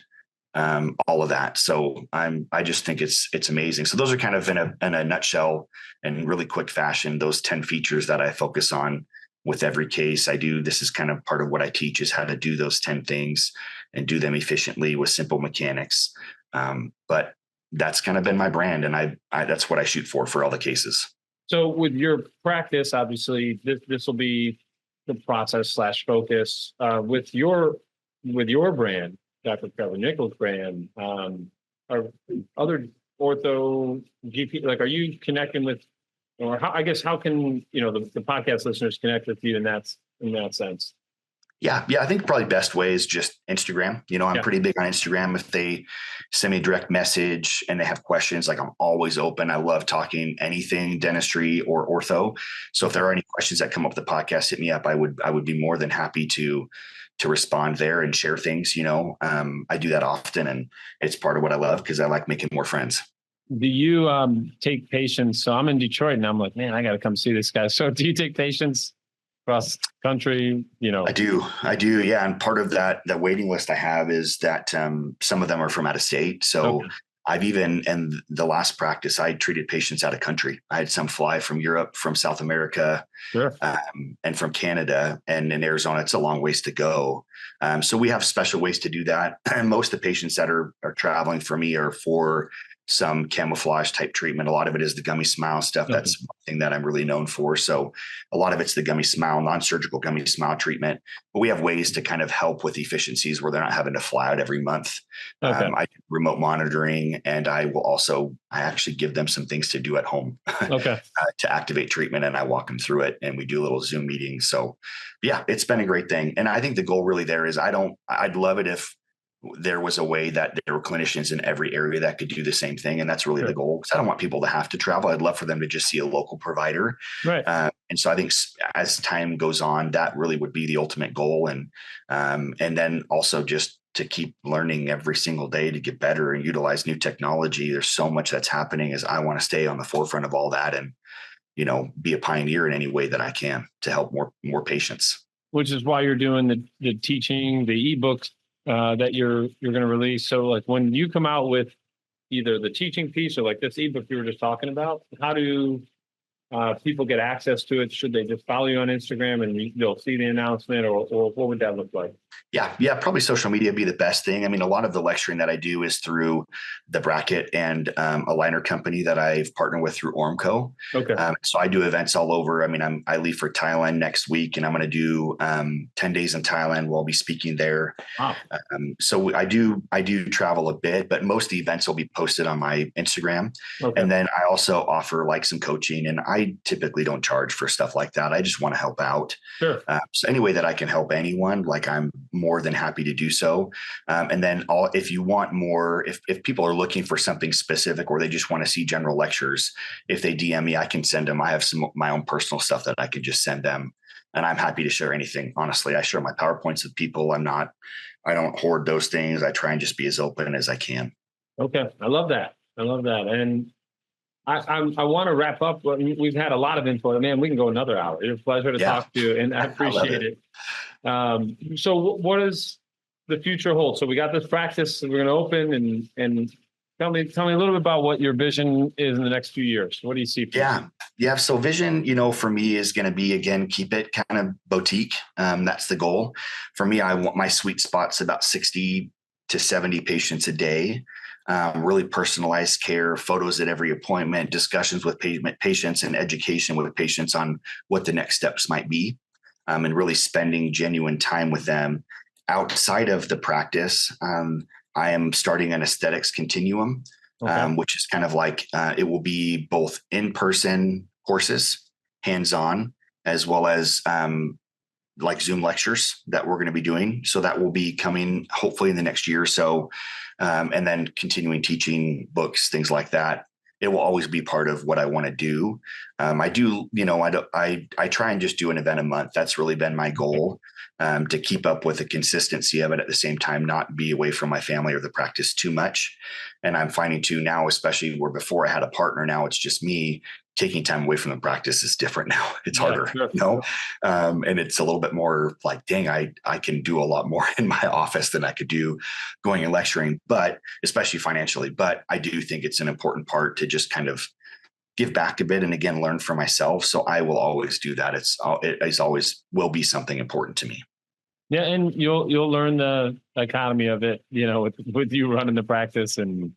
[SPEAKER 2] all of that. So I just think it's amazing. So those are kind of in a nutshell and really quick fashion, those 10 features that I focus on with every case I do. This is kind of part of what I teach, is how to do those 10 things and do them efficiently with simple mechanics. But that's kind of been my brand, and I that's what I shoot for all the cases.
[SPEAKER 1] So with your practice, obviously this will be the process / focus with your brand, Dr. Trevor Nichols brand. Are other ortho GP, are you connecting with, or how can the podcast listeners connect with you in that sense?
[SPEAKER 2] Yeah. I think probably best way is just Instagram. I'm pretty big on Instagram. If they send me a direct message and they have questions, like I'm always open. I love talking anything dentistry or ortho. So if there are any questions that come up with the podcast, hit me up. I would be more than happy to respond there and share things. I do that often, and it's part of what I love because I like making more friends.
[SPEAKER 1] Do you take patients? So I'm in Detroit and I'm like, man, I got to come see this guy. So do you take patients across country?
[SPEAKER 2] I do. Yeah. And part of that waiting list I have is that some of them are from out of state. So I've even, in the last practice, I treated patients out of country. I had some fly from Europe, from South America, and from Canada. And in Arizona, it's a long ways to go. So we have special ways to do that. And most of the patients that are traveling for me are for some camouflage type treatment. A lot of it is the gummy smile stuff. That's one thing that I'm really known for. So a lot of it's the gummy smile, non-surgical gummy smile treatment, but we have ways to kind of help with efficiencies where they're not having to fly out every month. I do remote monitoring, and I actually give them some things to do at home to activate treatment, and I walk them through it, and we do little Zoom meetings. So yeah, it's been a great thing. And I think the goal really there is I'd love it if there was a way that there were clinicians in every area that could do the same thing. And that's really the goal, because I don't want people to have to travel. I'd love for them to just see a local provider.
[SPEAKER 1] Right.
[SPEAKER 2] And so I think as time goes on, that really would be the ultimate goal. And then also just to keep learning every single day to get better and utilize new technology. There's so much that's happening, as I want to stay on the forefront of all that and, be a pioneer in any way that I can to help more patients.
[SPEAKER 1] Which is why you're doing the teaching, the ebooks, that you're going to release. So like when you come out with either the teaching piece or like this ebook you were just talking about, how do people get access to it? Should they just follow you on Instagram and they'll see the announcement, or what would that look like?
[SPEAKER 2] Yeah. Probably social media would be the best thing. I mean, a lot of the lecturing that I do is through the bracket and a liner company that I've partnered with through Ormco. So I do events all over. I mean, I leave for Thailand next week, and I'm going to do 10 days in Thailand. We'll be speaking there.
[SPEAKER 1] Wow.
[SPEAKER 2] So I do travel a bit, but most of the events will be posted on my Instagram. And then I also offer like some coaching, and I typically don't charge for stuff like that. I just want to help out.
[SPEAKER 1] Sure.
[SPEAKER 2] So any way that I can help anyone, like I'm more than happy to do so. And then if you want more, if people are looking for something specific or they just want to see general lectures, if they DM me, I can send them. I have some my own personal stuff that I could just send them. And I'm happy to share anything. Honestly, I share my PowerPoints with people. I don't hoard those things. I try and just be as open as I can.
[SPEAKER 1] Okay. I love that. And I want to wrap up. We've had a lot of info. Man, we can go another hour. It's a pleasure to talk to you, and I appreciate it. So what does the future hold? So we got this practice that we're going to open, and tell me a little bit about what your vision is in the next few years. What do you see?
[SPEAKER 2] Yeah. So vision, for me is going to be, again, keep it kind of boutique. That's the goal for me. I want my sweet spot's about 60 to 70 patients a day. Really personalized care, photos at every appointment, discussions with patients, and education with patients on what the next steps might be, and really spending genuine time with them. Outside of the practice, I am starting an aesthetics continuum, which is kind of like it will be both in-person courses, hands-on, as well as like Zoom lectures that we're going to be doing. So that will be coming hopefully in the next year or so. And then continuing teaching books, things like that. It will always be part of what I want to do. I try and just do an event a month. That's really been my goal, to keep up with the consistency of it, at the same time, not be away from my family or the practice too much. And I'm finding too now, especially where before I had a partner, now it's just me. Taking time away from the practice is different now. It's harder, and it's a little bit more like, dang, I can do a lot more in my office than I could do going and lecturing, but especially financially. But I do think it's an important part to just kind of give back a bit, and again, learn from myself. So I will always do that. It always will be something important to me.
[SPEAKER 1] Yeah, and you'll learn the economy of it, with you running the practice, and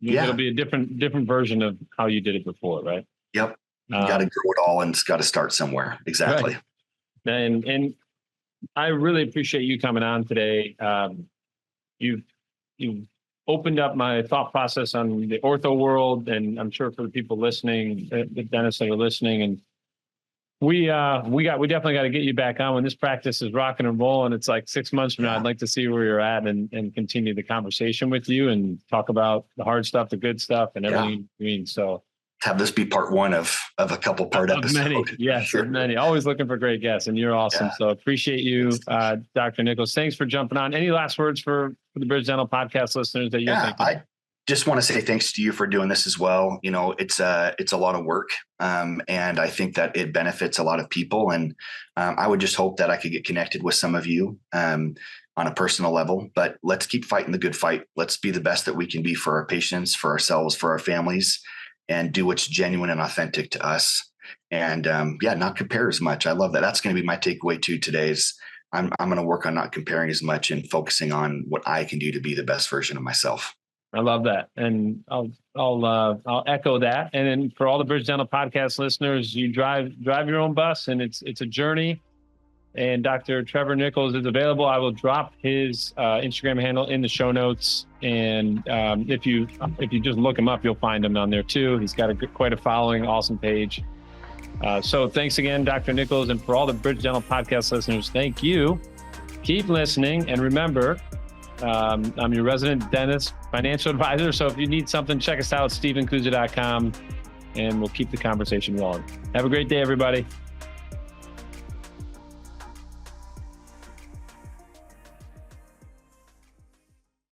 [SPEAKER 1] it'll be a different version of how you did it before, right?
[SPEAKER 2] Yep. You got to grow it all, and it's got to start somewhere. Exactly.
[SPEAKER 1] Right. And I really appreciate you coming on today. You've opened up my thought process on the ortho world, and I'm sure for the people listening, the dentists that are listening, and We definitely got to get you back on when this practice is rocking and rolling. It's like 6 months from now. I'd like to see where you're at and continue the conversation with you and talk about the hard stuff, the good stuff, and everything in between. So
[SPEAKER 2] have this be part one of a couple part episodes.
[SPEAKER 1] Many, yes, sure. Many. Always looking for great guests, and you're awesome. So appreciate you, Dr. Nichols. Thanks for jumping on. Any last words for the Bridge Dental podcast listeners that you're thinking?
[SPEAKER 2] I just want to say thanks to you for doing this as well. You know, it's a lot of work. And I think that it benefits a lot of people. And I would just hope that I could get connected with some of you on a personal level, but let's keep fighting the good fight. Let's be the best that we can be for our patients, for ourselves, for our families, and do what's genuine and authentic to us. And not compare as much. I love that. That's going to be my takeaway too today is I'm going to work on not comparing as much and focusing on what I can do to be the best version of myself.
[SPEAKER 1] I love that. And I'll echo that. And then for all the Bridge Dental podcast listeners, you drive your own bus, and it's a journey. And Dr. Trevor Nichols is available. I will drop his Instagram handle in the show notes. And if you just look him up, you'll find him on there too. He's got quite a following, awesome page. So thanks again, Dr. Nichols. And for all the Bridge Dental podcast listeners, thank you. Keep listening. And remember, I'm your resident dentist, financial advisor. So if you need something, check us out, StevenKuza.com, and we'll keep the conversation rolling. Have a great day, everybody.